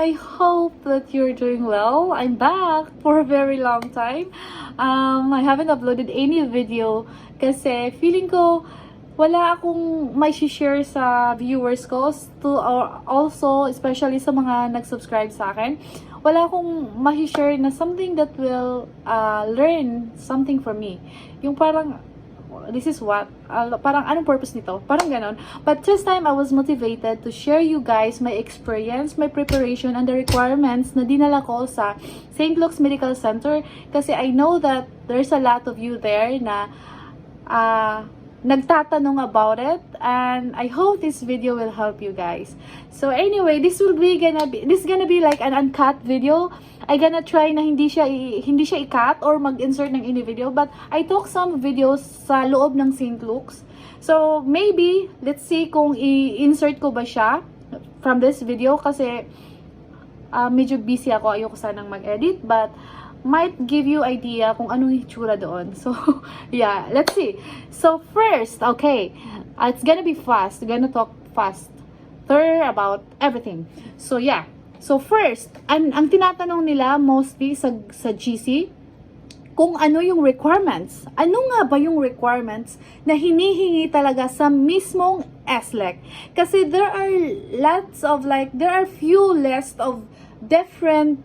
I hope that you're doing well. I'm back for a very long time. I haven't uploaded any video kasi feeling ko wala akong may share sa viewers ko or also especially sa mga nag-subscribe sa akin. Wala akong ma-share na something that will learn something from me. Yung parang this is what, parang anong purpose nito? Parang ganon. But this time, I was motivated to share you guys my experience, my preparation, and the requirements na dinala ko sa St. Luke's Medical Center. Kasi I know that there's a lot of you there na nagtatanong about it, and I hope this video will help you guys. So anyway, this gonna be like an uncut video. I gonna try na hindi siya i-cut or mag-insert ng any video, but I took some videos sa loob ng St. Luke's. So maybe let's see kung i-insert ko ba siya from this video kasi medyo busy ako, ayoko sanang mag-edit, but might give you idea kung anong itsura doon. So, yeah, let's see. So, first, okay, it's gonna be fast. We're gonna talk faster about everything. So, yeah. So, first, ang tinatanong nila mostly sa GC, kung ano yung requirements. Ano nga ba yung requirements na hinihingi talaga sa mismong SLEC? Kasi there are few list of different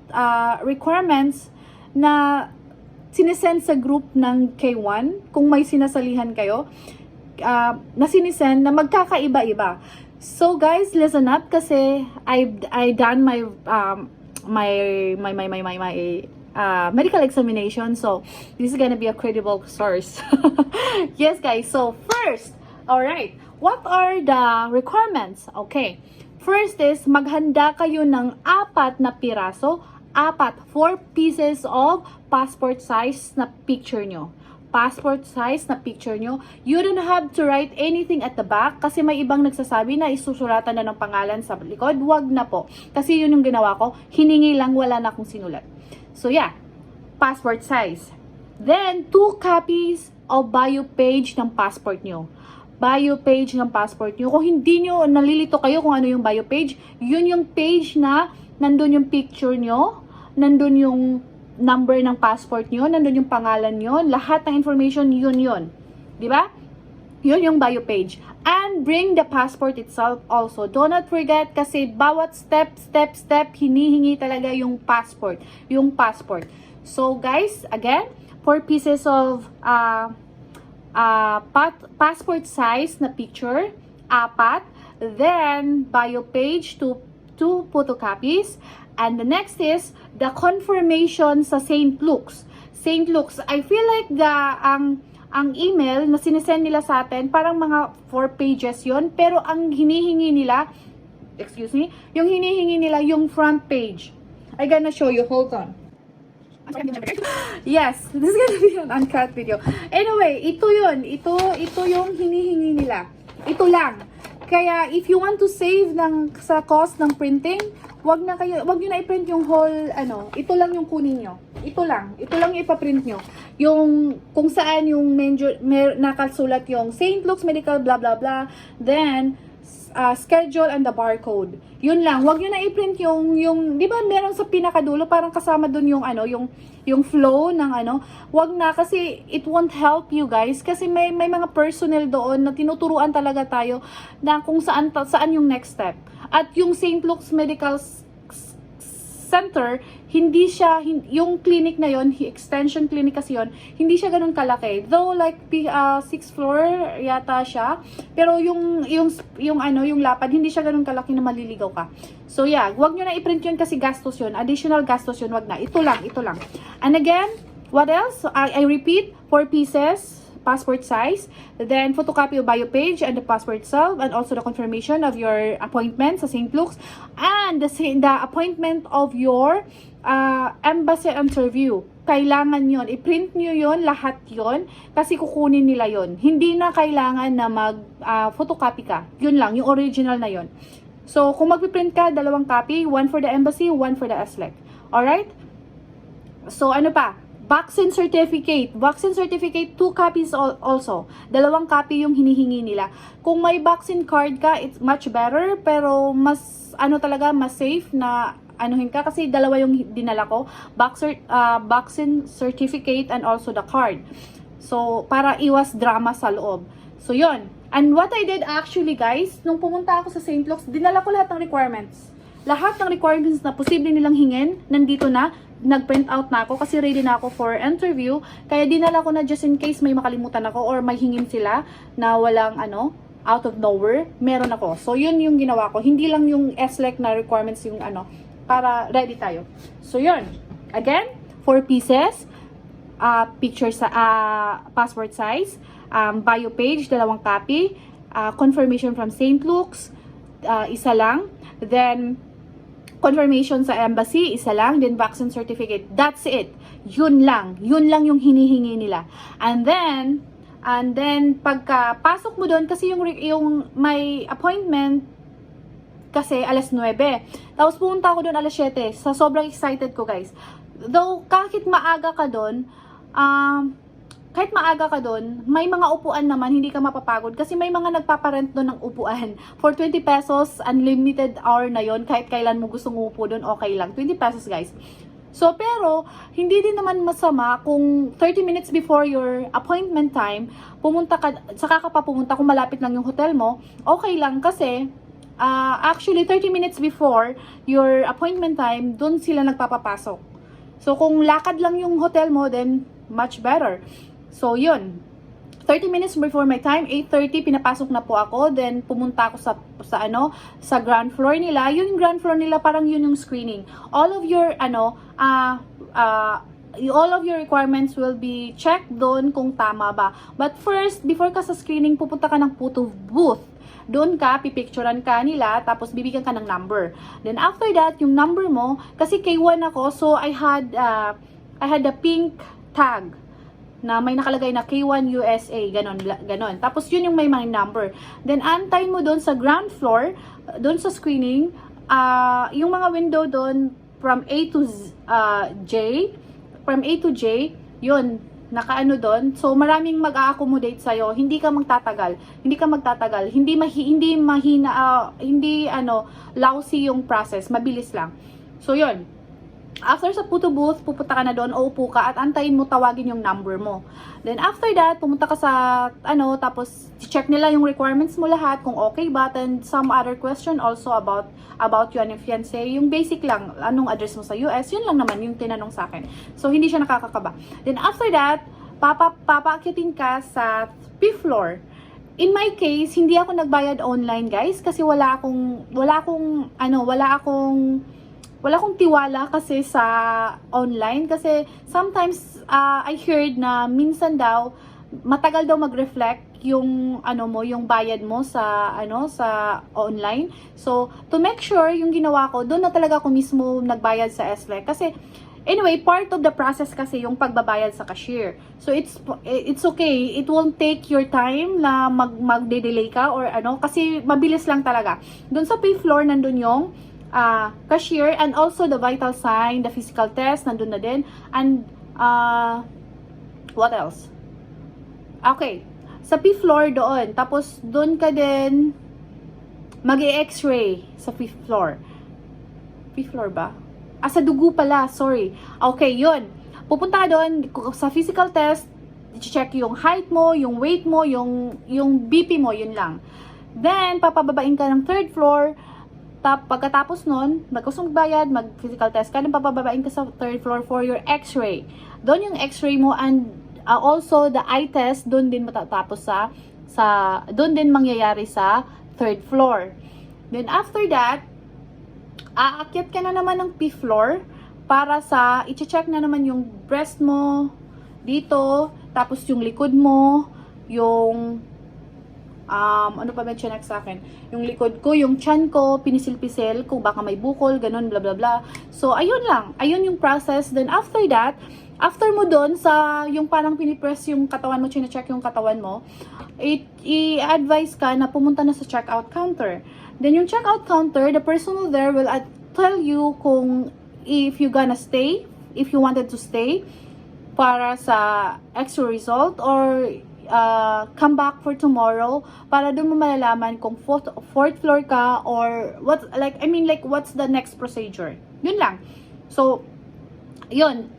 requirements na sinesend sa group ng K1 kung may sinasalihan kayo na sinesend na magkakaiba-iba. So guys, listen up kasi I done my medical examination, so this is gonna be a credible source. Yes guys, so first, all right, what are the requirements? Okay, first is maghanda kayo ng 4 na piraso, 4 pieces of passport size na picture nyo. Passport size na picture nyo. You don't have to write anything at the back kasi may ibang nagsasabi na isusulatan na ng pangalan sa likod. Wag na po. Kasi yun yung ginawa ko. Hiningi lang, wala na akong sinulat. So yeah, passport size. Then, 2 copies of bio page ng passport nyo. Bio page ng passport nyo. Kung hindi nyo, nalilito kayo kung ano yung bio page, yun yung page na nandun yung picture nyo, nandun yung number ng passport nyo, nandun yung pangalan nyo, lahat ng information, yun. Diba? Yun yung bio page. And bring the passport itself also. Do not forget kasi bawat step, hinihingi talaga yung passport. So guys, again, 4 pieces of passport size na picture, 4, then bio page, 2 photocopies, and the next is the confirmation sa St. Luke's. St. Luke's, I feel like ang email na sinesend nila sa atin, parang mga 4 pages yon, pero ang hinihingi nila, yung hinihingi nila yung front page. I gonna show you, hold on. Yes, this is gonna be an uncut video. Anyway, ito yun. Ito yung hinihingi nila. Ito lang. Kaya if you want to save sa cost ng printing, wag niyo na i-print yung whole ito lang yung kunin niyo. Ito lang yung ipa-print niyo. Yung kung saan yung nakasulat yung St. Luke's Medical blah blah blah, then schedule and the barcode. Yun lang. Wag niyo na i-print yung 'di ba meron sa pinakadulo parang kasama doon yung flow ng wag na kasi it won't help you guys kasi may mga personnel doon na tinuturuan talaga tayo na kung saan yung next step. At yung St. Luke's Medical Center, hindi siya yung clinic na yon, extension clinic kasi yon, hindi siya ganun kalaki. Though like 6th floor yata siya, pero yung lapad hindi siya ganun kalaki na maliligaw ka. So yeah, wag niyo na i-print yun kasi gastos yun, additional gastos yun, wag na. Ito lang. And again, what else? I repeat, 4 pieces passport size, then photocopy of bio page and the passport itself, and also the confirmation of your appointment sa St. Luke's, and the appointment of your embassy interview. Kailangan yon, i-print nyo yon, lahat yon, kasi kukunin nila yon. Hindi na kailangan na mag-photocopy ka. Yun lang, yung original na yon. So, kung mag-print ka, 2 copy, 1 for the embassy, 1 for the SLEC. Alright? So, ano pa? Vaccine certificate. Vaccine certificate, 2 copies also. 2 copy yung hinihingi nila. Kung may vaccine card ka, it's much better. Pero mas, mas safe na anuhin ka kasi dalawa yung dinala ko, vaccine certificate and also the card. So, para iwas drama sa loob. So, yun. And what I did actually, guys, nung pumunta ako sa St. Luke's, dinala ko lahat ng requirements. Lahat ng requirements na posible nilang hingin, nandito na. Nag-print out na ako kasi ready na ako for interview. Kaya dinala ko na just in case may makalimutan ako or may hingin sila na walang out of nowhere, meron ako. So, yun yung ginawa ko. Hindi lang yung SLEC na requirements yung para ready tayo. So, yun. Again, 4 pieces. Picture sa passport size. Bio page, 2 copy. Confirmation from St. Luke's, isa lang. Then, confirmation sa embassy, isa lang. Then, vaccine certificate. That's it. Yun lang. Yun lang yung hinihingi nila. And then, pagka pasok mo doon, kasi yung may appointment, kasi alas 9. Tapos, pumunta ako doon alas 7. Sa sobrang excited ko, guys. Though, kahit maaga ka doon, may mga upuan naman, hindi ka mapapagod. Kasi may mga nagpaparent doon ng upuan. For 20 pesos, unlimited hour na yon. Kahit kailan mo gustong upo doon, okay lang. 20 pesos, guys. So, pero, hindi din naman masama kung 30 minutes before your appointment time, saka ka pa pumunta kung malapit lang yung hotel mo, okay lang kasi, actually, 30 minutes before your appointment time, doon sila nagpapapasok. So, kung lakad lang yung hotel mo, then, much better. So, yun. 30 minutes before my time, 8:30, pinapasok na po ako. Then, pumunta ako sa ground floor nila. Yung ground floor nila, parang yun yung screening. All of your, all of your requirements will be checked doon kung tama ba. But first, before ka sa screening, pupunta ka ng photo booth. Doon ka, pipicturean ka nila, tapos bibigyan ka ng number. Then, after that, yung number mo, kasi K1 ako, so I had a pink tag na may nakalagay na K1 USA, ganon. Tapos yun yung may mga number. Then antayin mo doon sa ground floor, doon sa screening, yung mga window doon from A to J, yun, nakaano doon. So maraming mag-a-accommodate sa'yo, hindi magtatagal. Hindi lousy yung process, mabilis lang. So yun. After sa photo booth, pupunta ka na doon, uupo ka at antayin mo tawagin yung number mo. Then after that, pumunta ka sa tapos check nila yung requirements mo lahat, kung okay ba, and some other question also about you and your fiancé. Yung basic lang, anong address mo sa US, yun lang naman yung tinanong sa akin. So hindi siya nakakakaba. Then after that, papaakyutin ka sa 5th floor. In my case, hindi ako nagbayad online, guys, kasi wala akong tiwala kasi sa online kasi sometimes I heard na minsan daw matagal daw mag-reflect yung yung bayad mo sa online. So to make sure, yung ginawa ko, doon na talaga ako mismo nagbayad sa SLEC kasi anyway, part of the process kasi yung pagbabayad sa cashier. So it's okay. It won't take your time na magde-delay ka or kasi mabilis lang talaga. Doon sa pay floor nandun yung cashier and also the vital sign, the physical test, nandun na din. And, what else? Okay. Sa P floor doon. Tapos, doon ka din mag-i-x-ray sa 5th floor. 5th floor ba? Sa dugo pala. Sorry. Okay, yun. Pupunta ka doon sa physical test, i-check yung height mo, yung weight mo, yung BP mo, yun lang. Then, papababain ka ng 3rd floor. Pagkatapos nun, magkusong bayad, mag-physical test ka, then papababain ka sa 3rd floor for your x-ray. Doon yung x-ray mo and also the eye test, doon din matatapos doon din mangyayari sa 3rd floor. Then after that, aakyat ka na naman ng 5th floor para i-check na naman yung breast mo dito, tapos yung likod mo, yung ano pa ba siya sa akin? Yung likod ko, yung chan ko, pinisil-pisil, kung baka may bukol, ganun, bla bla bla. So, ayun lang. Ayun yung process. Then, after that, after mo doon, yung parang pinipress yung katawan mo, chine-check yung katawan mo, i-advise ka na pumunta na sa checkout counter. Then, yung checkout counter, the person there will tell you kung if you gonna stay, if you wanted to stay, para sa extra result, or come back for tomorrow para doon mo malalaman kung fourth floor ka or what, like, I mean, like, what's the next procedure. Yun lang. So, yun.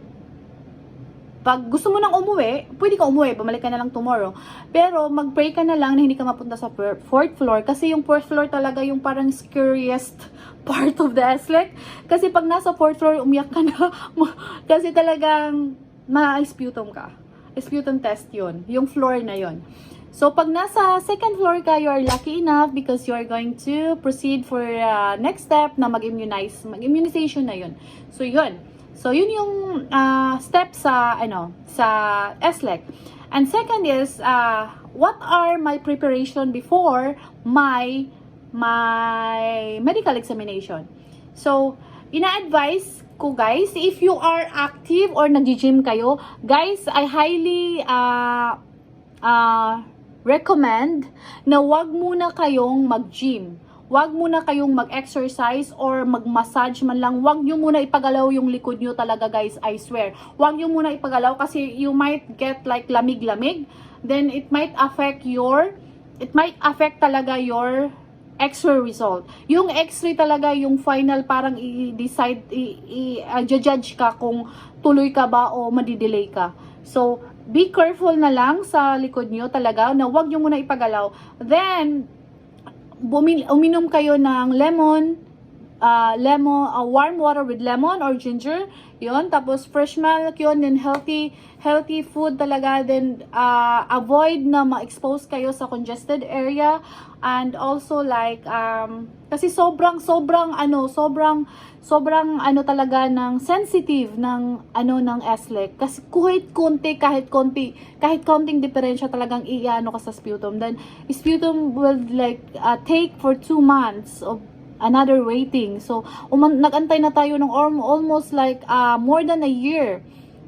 Pag gusto mo nang umuwi, pwede ka umuwi, bumalik ka na lang tomorrow. Pero mag-pray ka na lang na hindi ka mapunta sa fourth floor kasi yung fourth floor talaga yung parang scariest part of the SLEC. Kasi pag nasa fourth floor, umiyak ka na. Kasi talagang ma-sputum ka. Sputum test yun. Yung floor na yun. So, pag nasa second floor ka, you are lucky enough because you are going to proceed for next step na mag-immunization na yun. So, yun. So, yun yung step sa SLEC. And second is, what are my preparation before my medical examination? So, ina-advise ko guys, if you are active or nag-gym kayo, guys, I highly recommend na wag muna kayong mag-gym. Wag muna kayong mag-exercise or mag-massage man lang. Wag nyo muna ipagalaw yung likod nyo talaga guys, I swear. Wag nyo muna ipagalaw kasi you might get like lamig-lamig. Then it might affect talaga your X-ray result. Yung X-ray talaga yung final parang i-decide, i-judge ka kung tuloy ka ba o madidelay ka. So, be careful na lang sa likod nyo talaga na wag nyo muna ipagalaw. Then, uminom kayo ng warm water with lemon or ginger, yun, tapos fresh milk yun, then healthy food talaga, then avoid na ma-expose kayo sa congested area, and also like kasi sobrang talaga ng sensitive ng ng SLEC kasi kahit konting diferensya talagang iano ka sa sputum, then sputum will like take for 2 months of another waiting. So nagantay na tayo ng almost like more than a year,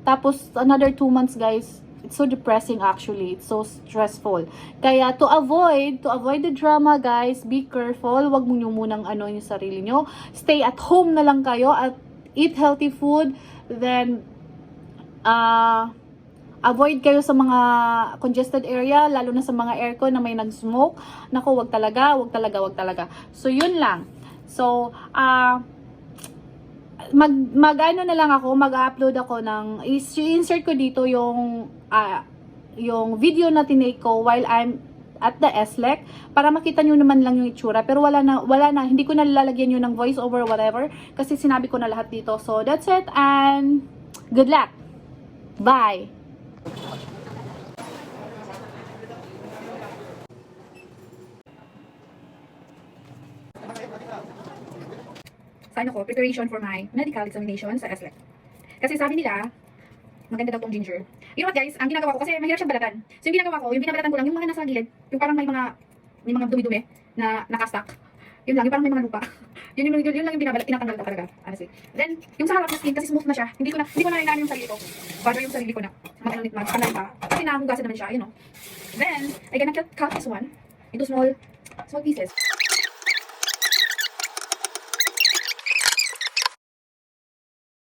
tapos another 2 months guys. It's so depressing actually. It's so stressful. Kaya to avoid the drama guys, be careful. Wag mo nyo munang yung sarili nyo. Stay at home na lang kayo at eat healthy food. Then avoid kayo sa mga congested area, lalo na sa mga aircon na may nag-smoke. Naku, wag talaga. So yun lang. So mag-ano na lang ako, mag-upload ako ng i-insert ko dito yung video na tinake ko while I'm at the SLEC para makita nyo naman lang yung itsura, pero wala na, hindi ko na lalagyan yun ng voice over whatever kasi sinabi ko na lahat dito. So that's it and good luck. Bye. Sign ako, preparation for my medical examination sa SLEC. Kasi sabi nila, maganda daw tong ginger. You know what guys, ang ginagawa ko, kasi mahirap siyang balatan. So yung ginagawa ko, yung binabalatan ko lang, yung mga nasa gilid, yung parang may mga dumi-dumi na nakastack. Yun lang, yung parang may mga lupa. yun lang yung tinatanggal ko talaga, honestly. Then, yung sa harap na skin, kasi smooth na siya, hindi ko na inaan yung sarili ko. Bother yung sarili ko na magkanay pa. Kasi nahugasan naman siya, you know. Then, I gonna cut this one into small pieces.